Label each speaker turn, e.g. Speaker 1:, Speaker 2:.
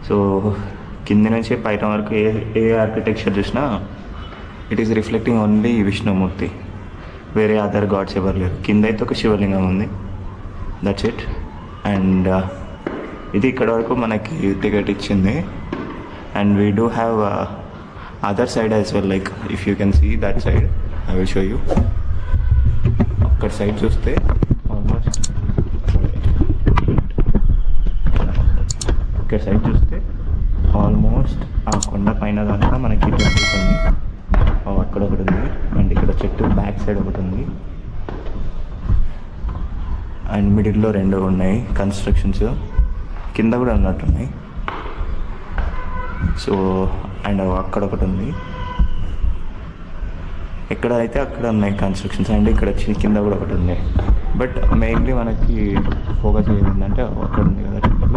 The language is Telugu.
Speaker 1: సో కింది నుంచి పైన వరకు ఏ ఆర్కిటెక్చర్ చూసినా it is reflecting only Vishnumurthy, వేరే అదర్ గాడ్స్ ఎవరు లేరు. కింద అయితే ఒక శివలింగం ఉంది, దట్స్ ఇట్. అండ్ ఇది ఇక్కడ వరకు మనకి టికెట్ ఇచ్చింది. And we do have other side as well, like if you can see that side, I will show you. అక్కడ సైడ్ చూస్తే ఆల్మోస్ట్ ఇక్కడ సైడ్ చూస్తే ఆల్మోస్ట్ ఆ కొండ పైన దాకా మనకి టెంపుల్స్ ఉంది. అక్కడ ఒకటి ఉంది, అండ్ ఇక్కడ చెట్టు బ్యాక్ సైడ్ ఒకటి ఉంది, అండ్ మిడిల్లో 2 ఉన్నాయి కన్స్ట్రక్షన్స్, కింద కూడా ఉన్నట్టున్నాయి. సో అండ్ అక్కడ ఒకటి ఉంది, ఎక్కడ అయితే అక్కడ ఉన్నాయి కన్స్ట్రక్షన్స్, అండ్ ఇక్కడ కింద కూడా ఒకటి ఉంది. బట్ మెయిన్లీ మనకి ఫోకస్ ఏంటంటే అక్కడ ఉంది కదా టెంపుల్.